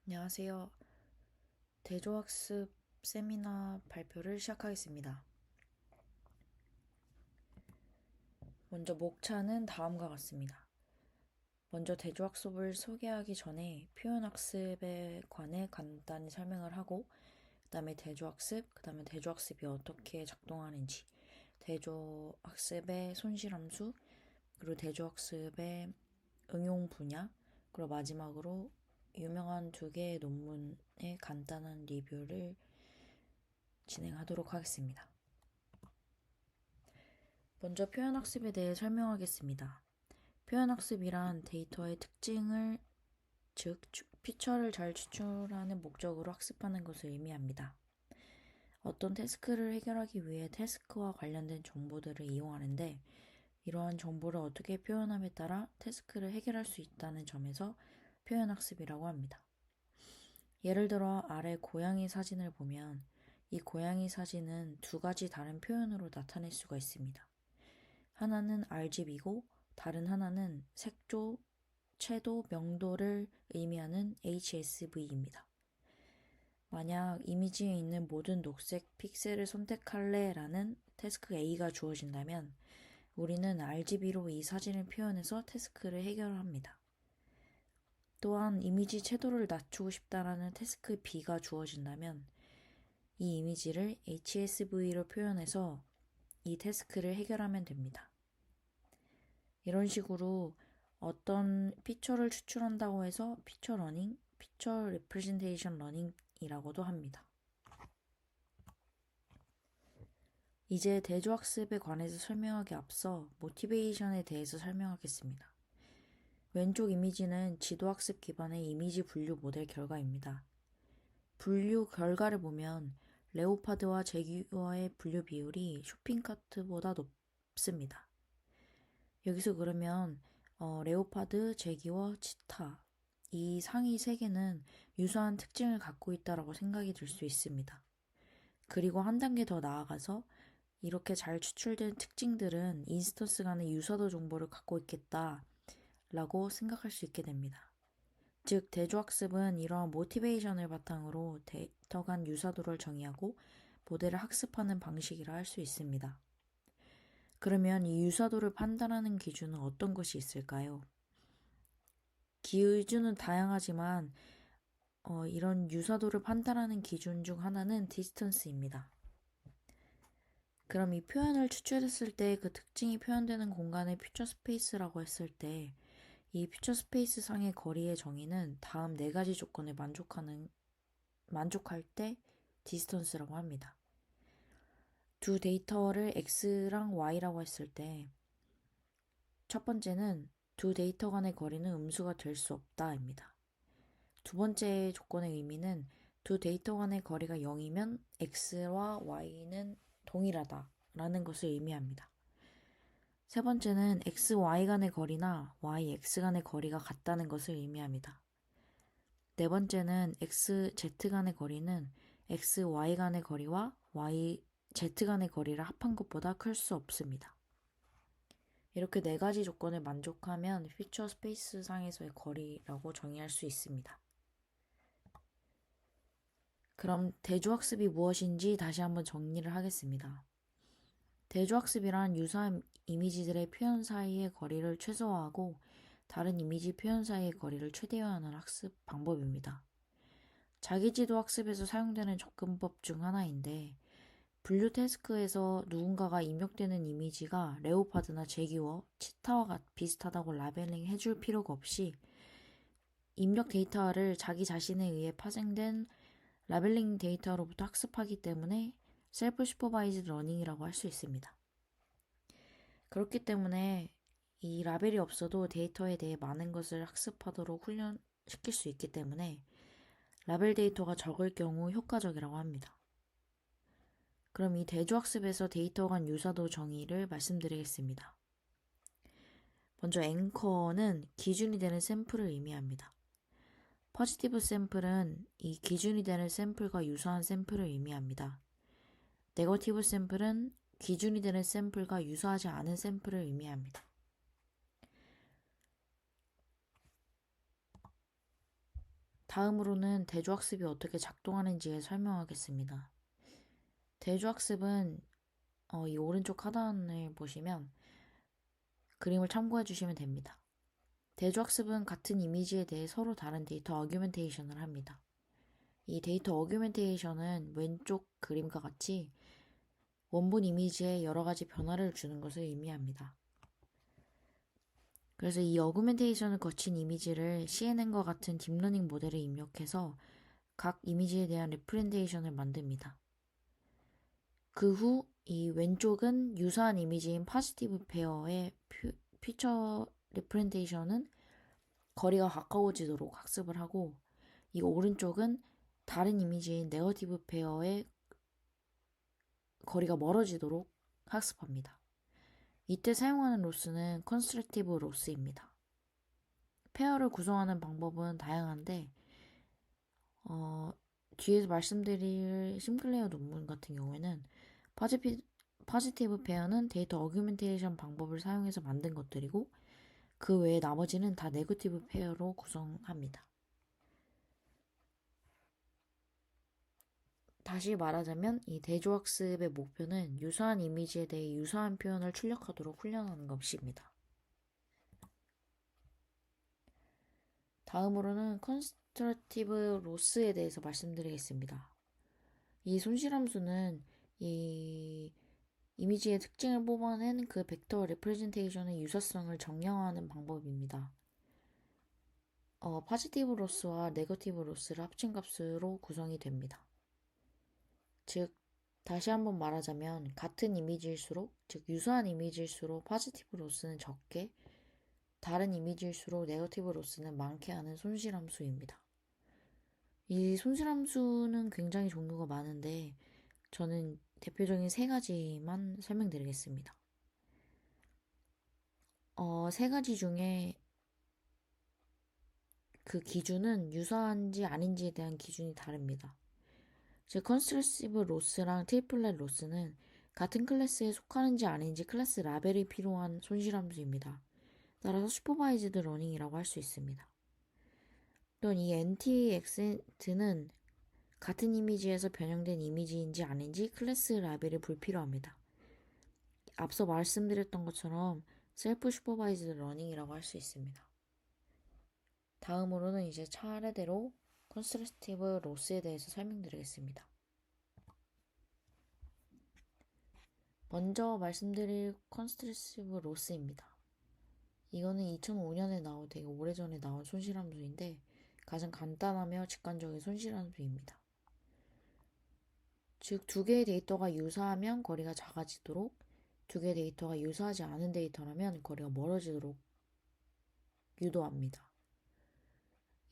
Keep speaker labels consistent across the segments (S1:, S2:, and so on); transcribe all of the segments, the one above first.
S1: 안녕하세요. 대조학습 세미나 발표를 시작하겠습니다. 먼저 목차는 다음과 같습니다. 먼저 대조학습을 소개하기 전에 표현학습에 관해 간단히 설명을 하고, 그 다음에 대조학습, 그 다음에 대조학습이 어떻게 작동하는지, 대조학습의 손실함수, 그리고 대조학습의 응용 분야, 그리고 마지막으로 유명한 두 개의 논문의 간단한 리뷰를 진행하도록 하겠습니다. 먼저 표현학습에 대해 설명하겠습니다. 표현학습이란 데이터의 특징을, 즉 피처를 잘 추출하는 목적으로 학습하는 것을 의미합니다. 어떤 태스크를 해결하기 위해 태스크와 관련된 정보들을 이용하는데, 이러한 정보를 어떻게 표현함에 따라 태스크를 해결할 수 있다는 점에서 표현학습이라고 합니다. 예를 들어 아래 고양이 사진을 보면 이 고양이 사진은 두 가지 다른 표현으로 나타낼 수가 있습니다. 하나는 RGB이고 다른 하나는 색조, 채도, 명도를 의미하는 HSV입니다. 만약 이미지에 있는 모든 녹색 픽셀을 선택할래 라는 태스크 A가 주어진다면 우리는 RGB로 이 사진을 표현해서 태스크를 해결합니다. 또한 이미지 채도를 낮추고 싶다라는 태스크 B가 주어진다면 이 이미지를 HSV로 표현해서 이 태스크를 해결하면 됩니다. 이런 식으로 어떤 피처를 추출한다고 해서 피처 러닝, 피처 레프레젠테이션 러닝이라고도 합니다. 이제 대조학습에 관해서 설명하기 앞서 모티베이션에 대해서 설명하겠습니다. 왼쪽 이미지는 지도학습 기반의 이미지 분류 모델 결과입니다. 분류 결과를 보면 레오파드와 제규어의 분류 비율이 쇼핑카트보다 높습니다. 여기서 그러면 레오파드, 제기어, 치타 이 상위 세 개는 유사한 특징을 갖고 있다고 생각이 들 수 있습니다. 그리고 한 단계 더 나아가서 이렇게 잘 추출된 특징들은 인스턴스 간의 유사도 정보를 갖고 있겠다라고 생각할 수 있게 됩니다. 즉 대조학습은 이러한 모티베이션을 바탕으로 데이터 간 유사도를 정의하고 모델을 학습하는 방식이라 할 수 있습니다. 그러면 이 유사도를 판단하는 기준은 어떤 것이 있을까요? 기준은 다양하지만 이런 유사도를 판단하는 기준 중 하나는 디스턴스입니다. 그럼 이 표현을 추출했을 때 그 특징이 표현되는 공간을 퓨처 스페이스라고 했을 때 이 퓨처 스페이스 상의 거리의 정의는 다음 네 가지 조건을 만족할 때 디스턴스라고 합니다. 두 데이터를 x랑 y라고 했을 때 첫 번째는 두 데이터 간의 거리는 음수가 될 수 없다입니다. 두 번째 조건의 의미는 두 데이터 간의 거리가 0이면 x와 y는 동일하다라는 것을 의미합니다. 세 번째는 x, y 간의 거리나 y, x 간의 거리가 같다는 것을 의미합니다. 네 번째는 x, z 간의 거리는 x, y 간의 거리와 y, z 간의 거리를 합한 것보다 클 수 없습니다. 이렇게 네 가지 조건을 만족하면 피처 스페이스 상에서의 거리라고 정의할 수 있습니다. 그럼 대조학습이 무엇인지 다시 한번 정리를 하겠습니다. 대조학습이란 유사한 이미지들의 표현 사이의 거리를 최소화하고 다른 이미지 표현 사이의 거리를 최대화하는 학습 방법입니다. 자기지도 학습에서 사용되는 접근법 중 하나인데 분류 태스크에서 누군가가 입력되는 이미지가 레오파드나 제기어, 치타와 비슷하다고 라벨링 해줄 필요가 없이 입력 데이터를 자기 자신에 의해 파생된 라벨링 데이터로부터 학습하기 때문에 셀프 슈퍼바이즈드 러닝이라고 할 수 있습니다. 그렇기 때문에 이 라벨이 없어도 데이터에 대해 많은 것을 학습하도록 훈련시킬 수 있기 때문에 라벨 데이터가 적을 경우 효과적이라고 합니다. 그럼 이 대조학습에서 데이터 간 유사도 정의를 말씀드리겠습니다. 먼저 앵커는 기준이 되는 샘플을 의미합니다. 포지티브 샘플은 이 기준이 되는 샘플과 유사한 샘플을 의미합니다. 네거티브 샘플은 기준이 되는 샘플과 유사하지 않은 샘플을 의미합니다. 다음으로는 대조학습이 어떻게 작동하는지에 설명하겠습니다. 대조학습은 이 오른쪽 하단을 보시면 그림을 참고해 주시면 됩니다. 대조학습은 같은 이미지에 대해 서로 다른 데이터 어규멘테이션을 합니다. 이 데이터 어규멘테이션은 왼쪽 그림과 같이 원본 이미지에 여러 가지 변화를 주는 것을 의미합니다. 그래서 이 어규멘테이션을 거친 이미지를 CNN과 같은 딥러닝 모델에 입력해서 각 이미지에 대한 레프렌테이션을 만듭니다. 그 후 이 왼쪽은 유사한 이미지인 포지티브 페어의 피처 레프렌테이션은 거리가 가까워지도록 학습을 하고, 이 오른쪽은 다른 이미지인 네거티브 페어의 거리가 멀어지도록 학습합니다. 이때 사용하는 로스는 컨스트럭티브 로스입니다. 페어를 구성하는 방법은 다양한데 뒤에서 말씀드릴 심클레어 논문 같은 경우에는 포지티브 페어는 데이터 어규멘테이션 방법을 사용해서 만든 것들이고, 그 외에 나머지는 다 네거티브 페어로 구성합니다. 다시 말하자면 이 대조학습의 목표는 유사한 이미지에 대해 유사한 표현을 출력하도록 훈련하는 것입니다. 다음으로는 컨스트럭티브 로스에 대해서 말씀드리겠습니다. 이 손실함수는 이 이미지의 특징을 뽑아낸 그 벡터 레프레젠테이션의 유사성을 정량화하는 방법입니다. 포지티브 로스와 네거티브 로스를 합친 값으로 구성이 됩니다. 즉, 다시 한번 말하자면 같은 이미지일수록, 즉 유사한 이미지일수록 포지티브 로스는 적게, 다른 이미지일수록 네거티브 로스는 많게 하는 손실함수입니다. 이 손실함수는 굉장히 종류가 많은데 저는 대표적인 세 가지만 설명드리겠습니다. 세 가지 중에 그 기준은 유사한지 아닌지에 대한 기준이 다릅니다. 즉, 컨스트럭티브 로스랑 트리플렛 로스는 같은 클래스에 속하는지 아닌지 클래스 라벨이 필요한 손실함수입니다. 따라서 슈퍼바이즈드 러닝이라고 할 수 있습니다. 또한 이 NT-X는 같은 이미지에서 변형된 이미지인지 아닌지 클래스 라벨이 불필요합니다. 앞서 말씀드렸던 것처럼 셀프 슈퍼바이즈드 러닝이라고 할 수 있습니다. 다음으로는 이제 차례대로 컨스트럭티브 로스에 대해서 설명드리겠습니다. 먼저 말씀드릴 컨스트럭티브 로스입니다. 이거는 2005년에 나온 되게 오래전에 나온 손실함수인데 가장 간단하며 직관적인 손실함수입니다. 즉, 두 개의 데이터가 유사하면 거리가 작아지도록, 두 개의 데이터가 유사하지 않은 데이터라면 거리가 멀어지도록 유도합니다.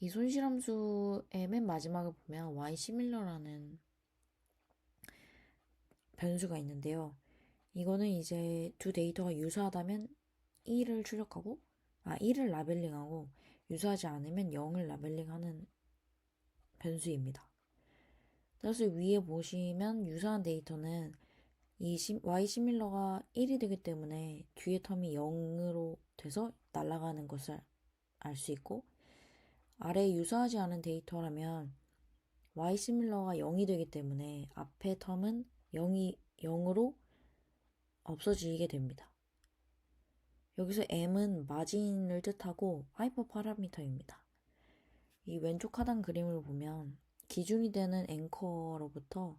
S1: 이 손실함수의 맨 마지막을 보면 y 시밀러라는 변수가 있는데요. 이거는 이제 두 데이터가 유사하다면 1을 라벨링하고 유사하지 않으면 0을 라벨링하는 변수입니다. 따라서 위에 보시면 유사한 데이터는 이 y 시밀러가 1이 되기 때문에 뒤에 텀이 0으로 돼서 날아가는 것을 알 수 있고, 아래 유사하지 않은 데이터라면 y 시밀러가 0이 되기 때문에 앞에 텀은 0으로 없어지게 됩니다. 여기서 m은 마진을 뜻하고 하이퍼 파라미터입니다. 이 왼쪽 하단 그림을 보면 기준이 되는 앵커로부터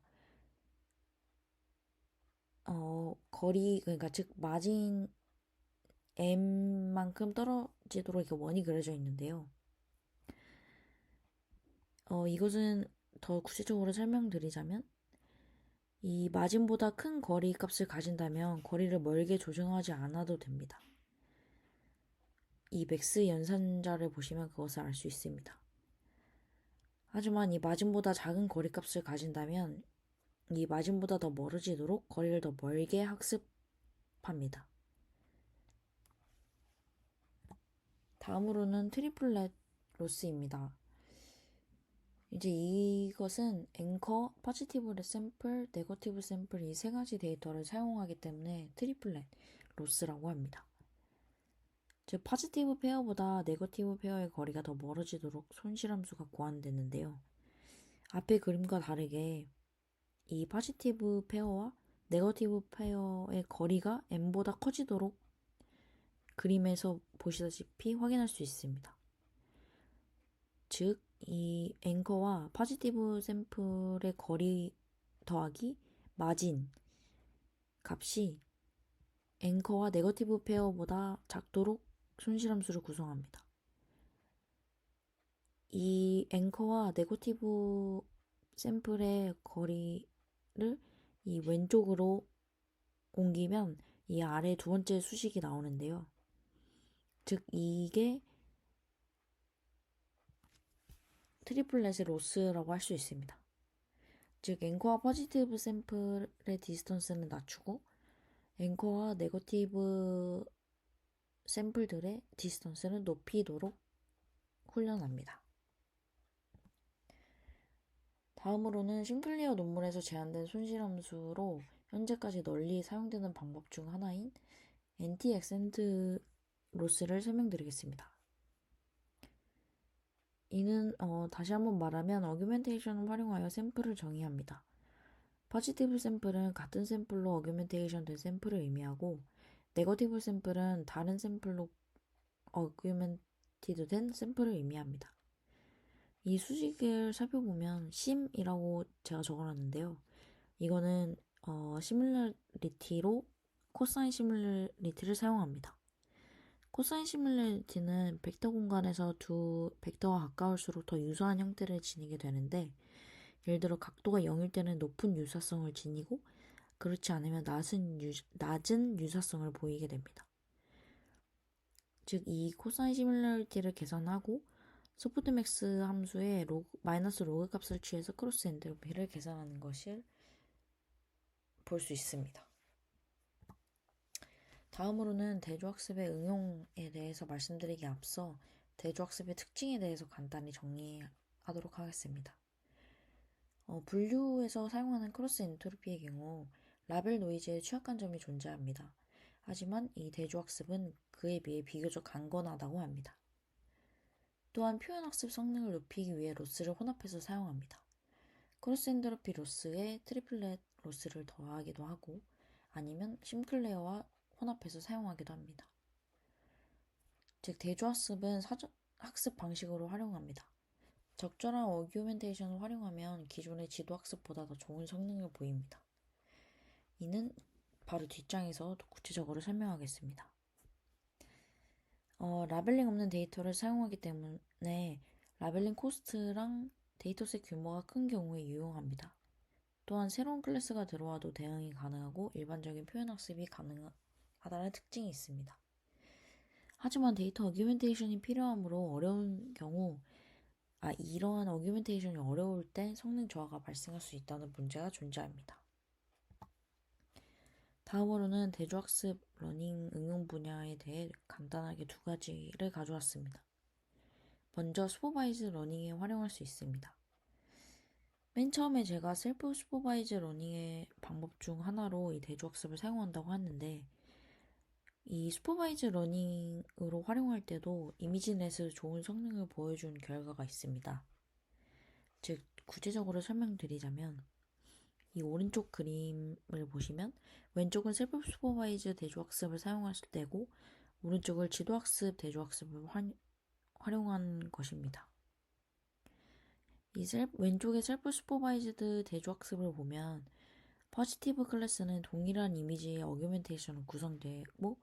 S1: 거리, 그러니까 즉 마진 m만큼 떨어지도록 이렇게 원이 그려져 있는데요. 이것은 더 구체적으로 설명드리자면 이 마진보다 큰 거리 값을 가진다면 거리를 멀게 조정하지 않아도 됩니다. 이 맥스 연산자를 보시면 그것을 알 수 있습니다. 하지만 이 마진보다 작은 거리 값을 가진다면 이 마진보다 더 멀어지도록 거리를 더 멀게 학습합니다. 다음으로는 트리플렛 로스입니다. 이제 이것은 앵커, 포지티브 샘플, 네거티브 샘플 이 세 가지 데이터를 사용하기 때문에 트리플렛 로스라고 합니다. 즉 포지티브 페어보다 네거티브 페어의 거리가 더 멀어지도록 손실함수가 고안됐는데요. 앞의 그림과 다르게 이 포지티브 페어와 네거티브 페어의 거리가 n보다 커지도록 그림에서 보시다시피 확인할 수 있습니다. 즉, 이 앵커와 포지티브 샘플의 거리 더하기 마진 값이 앵커와 네거티브 페어보다 작도록 손실함수를 구성합니다. 이 앵커와 네거티브 샘플의 거리를 이 왼쪽으로 옮기면 이 아래 두 번째 수식이 나오는데요. 즉 이게 트리플렛의 로스라고 할 수 있습니다. 즉 앵커와 포지티브 샘플의 디스턴스는 낮추고 앵커와 네거티브 샘플들의 디스턴스는 높이도록 훈련합니다. 다음으로는 싱클리어 논문에서 제안된 손실함수로 현재까지 널리 사용되는 방법 중 하나인 NT-엑센트 로스를 설명드리겠습니다. 이는 다시 한번 말하면 어규멘테이션을 활용하여 샘플을 정의합니다. 포지티브 샘플은 같은 샘플로 어규멘테이션 된 샘플을 의미하고 네거티브 샘플은 다른 샘플로 어규멘티드 된 샘플을 의미합니다. 이 수식을 살펴보면 심이라고 제가 적어놨는데요. 이거는 시뮬러리티로 코사인 시뮬러리티를 사용합니다. 코사인 시뮬러리티는 벡터 공간에서 두 벡터가 가까울수록 더 유사한 형태를 지니게 되는데, 예를 들어 각도가 0일 때는 높은 유사성을 지니고 그렇지 않으면 낮은 유사성을 보이게 됩니다. 즉 이 코사인 시뮬러리티를 계산하고 소프트맥스 함수의 마이너스 로그 값을 취해서 크로스 엔트로피를 계산하는 것을 볼 수 있습니다. 다음으로는 대조학습의 응용에 대해서 말씀드리기 앞서 대조학습의 특징에 대해서 간단히 정리하도록 하겠습니다. 분류에서 사용하는 크로스 엔트로피의 경우 라벨 노이즈에 취약한 점이 존재합니다. 하지만 이 대조학습은 그에 비해 비교적 강건하다고 합니다. 또한 표현학습 성능을 높이기 위해 로스를 혼합해서 사용합니다. 크로스 엔트로피 로스에 트리플렛 로스를 더하기도 하고 아니면 심클레어와 혼합해서 사용하기도 합니다. 즉 대조학습은 사전 학습 방식으로 활용합니다. 적절한 어규멘테이션을 활용하면 기존의 지도학습보다 더 좋은 성능을 보입니다. 이는 바로 뒷장에서 더 구체적으로 설명하겠습니다. 라벨링 없는 데이터를 사용하기 때문에 라벨링 코스트랑 데이터셋 규모가 큰 경우에 유용합니다. 또한 새로운 클래스가 들어와도 대응이 가능하고 일반적인 표현학습이 가능하다는 특징이 있습니다. 하지만 데이터 어규멘테이션이 필요하므로 이러한 어규멘테이션이 어려울 때 성능 저하가 발생할 수 있다는 문제가 존재합니다. 다음으로는 대조학습 러닝 응용 분야에 대해 간단하게 두 가지를 가져왔습니다. 먼저 슈퍼바이즈 러닝에 활용할 수 있습니다. 맨 처음에 제가 셀프 슈퍼바이즈 러닝의 방법 중 하나로 이 대조학습을 사용한다고 했는데, 이 슈퍼바이즈 러닝으로 활용할 때도 이미지넷에서 좋은 성능을 보여준 결과가 있습니다. 즉 구체적으로 설명드리자면 이 오른쪽 그림을 보시면 왼쪽은 셀프 슈퍼바이즈 대조학습을 사용했을 때고 오른쪽을 지도학습 대조학습을 활용한 것입니다. 왼쪽의 셀프 슈퍼바이즈드 대조학습을 보면 포지티브 클래스는 동일한 이미지의 어규멘테이션으로 구성되고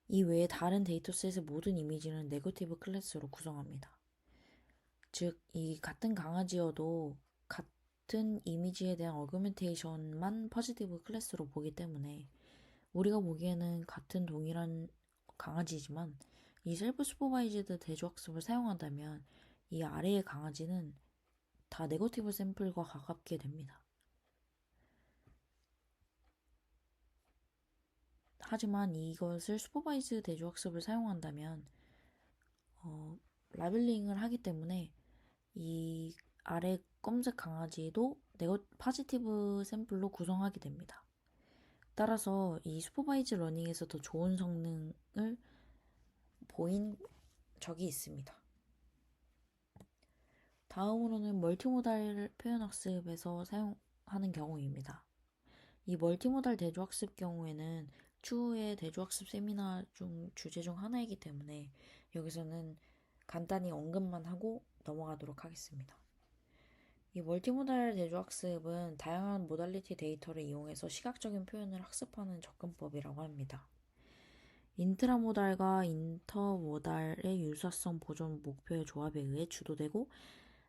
S1: 이 외에 다른 데이터셋의 모든 이미지는 네거티브 클래스로 구성합니다. 즉, 이 같은 강아지여도 같은 이미지에 대한 어규멘테이션만 포지티브 클래스로 보기 때문에 우리가 보기에는 같은 동일한 강아지지만 이 셀프 슈퍼바이즈드 대조학습을 사용한다면 이 아래의 강아지는 다 네거티브 샘플과 가깝게 됩니다. 하지만 이것을 슈퍼바이즈 대조학습을 사용한다면 라벨링을 하기 때문에 이 아래 검색 강아지도 포지티브 샘플로 구성하게 됩니다. 따라서 이 슈퍼바이즈 러닝에서 더 좋은 성능을 보인 적이 있습니다. 다음으로는 멀티모달 표현학습에서 사용하는 경우입니다. 이 멀티모달 대조학습 경우에는 추후에 대조학습 세미나 주제 중 하나이기 때문에 여기서는 간단히 언급만 하고 넘어가도록 하겠습니다. 이 멀티모달 대조학습은 다양한 모달리티 데이터를 이용해서 시각적인 표현을 학습하는 접근법이라고 합니다. 인트라모달과 인터모달의 유사성 보존 목표의 조합에 의해 주도되고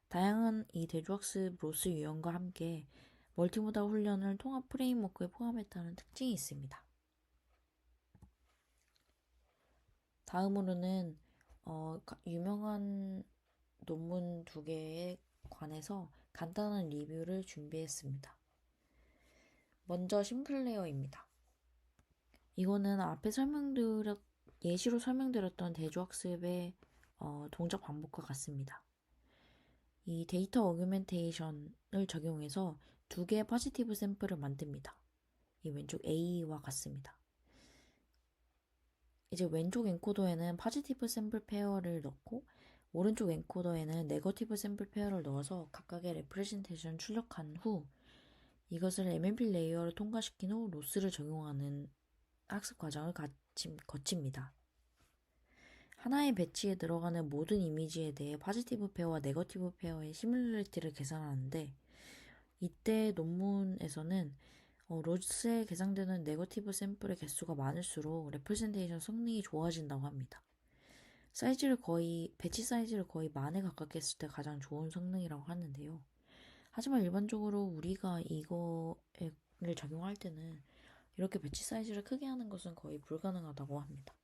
S1: 다양한 이 대조학습 로스 유형과 함께 멀티모달 훈련을 통합 프레임워크에 포함했다는 특징이 있습니다. 다음으로는 유명한 논문 2개에 관해서 간단한 리뷰를 준비했습니다. 먼저 심클레어입니다. 이거는 앞에 예시로 설명드렸던 대조학습의 동작 방법과 같습니다. 이 데이터 어규멘테이션을 적용해서 2개의 포지티브 샘플을 만듭니다. 이 왼쪽 A와 같습니다. 이제 왼쪽 엔코더에는 포지티브 샘플 페어를 넣고 오른쪽 엔코더에는 네거티브 샘플 페어를 넣어서 각각의 레프레젠테이션 출력한 후 이것을 MMP 레이어를 통과시킨 후 로스를 적용하는 학습 과정을 거칩니다. 하나의 배치에 들어가는 모든 이미지에 대해 포지티브 페어와 네거티브 페어의 시뮬러리티를 계산하는데 이때 논문에서는 로스에 계산되는 네거티브 샘플의 개수가 많을수록 레프레젠테이션 성능이 좋아진다고 합니다. 배치 사이즈를 거의 만에 가깝게 했을 때 가장 좋은 성능이라고 하는데요. 하지만 일반적으로 우리가 이거를 적용할 때는 이렇게 배치 사이즈를 크게 하는 것은 거의 불가능하다고 합니다.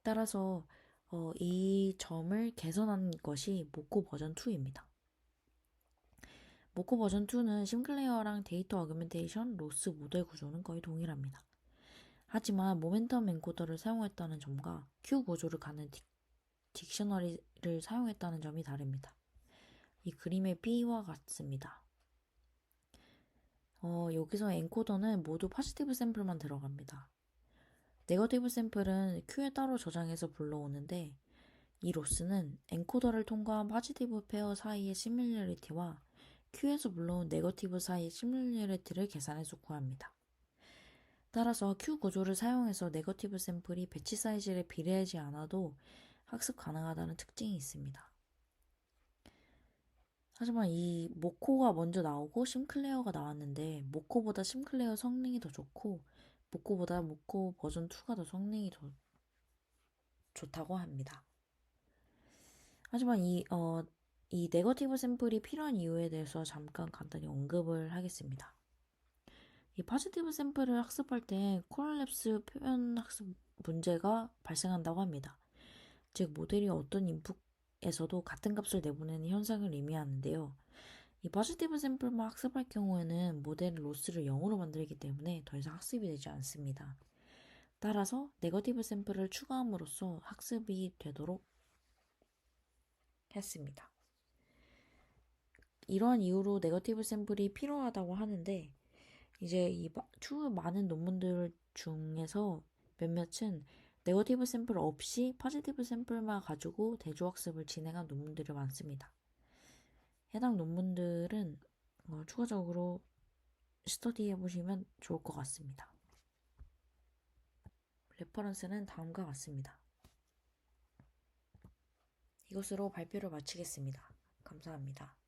S1: 따라서 이 점을 개선한 것이 모코 버전 2입니다. 모코 버전 2는 심클레어랑 데이터 어규멘테이션, 로스 모델 구조는 거의 동일합니다. 하지만 모멘텀 엔코더를 사용했다는 점과 Q 구조를 가는 딕셔너리를 사용했다는 점이 다릅니다. 이 그림의 B와 같습니다. 여기서 엔코더는 모두 포지티브 샘플만 들어갑니다. 네거티브 샘플은 Q에 따로 저장해서 불러오는데 이 로스는 엔코더를 통과한 포지티브 페어 사이의 시뮬러리티와 Q에서 불러온 네거티브 사이의 시뮬러리티를 계산해서 구합니다. 따라서 Q 구조를 사용해서 네거티브 샘플이 배치 사이즈를 비례하지 않아도 학습 가능하다는 특징이 있습니다. 하지만 이 모코가 먼저 나오고 심클레어가 나왔는데 모코보다 심클레어 성능이 더 좋고 모코보다 모코 버전 2가 더 성능이 더 좋다고 합니다. 하지만 이 네거티브 샘플이 필요한 이유에 대해서 잠깐 간단히 언급을 하겠습니다. 이 포지티브 샘플을 학습할 때 코럴랩스 표현 학습 문제가 발생한다고 합니다. 즉 모델이 어떤 인풋에서도 같은 값을 내보내는 현상을 의미하는데요. 이 포지티브 샘플만 학습할 경우에는 모델의 로스를 0으로 만들기 때문에 더 이상 학습이 되지 않습니다. 따라서 네거티브 샘플을 추가함으로써 학습이 되도록 했습니다. 이러한 이유로 네거티브 샘플이 필요하다고 하는데 이제 이 추후 많은 논문들 중에서 몇몇은 네거티브 샘플 없이 포지티브 샘플만 가지고 대조학습을 진행한 논문들이 많습니다. 해당 논문들은 추가적으로 스터디해 보시면 좋을 것 같습니다. 레퍼런스는 다음과 같습니다. 이것으로 발표를 마치겠습니다. 감사합니다.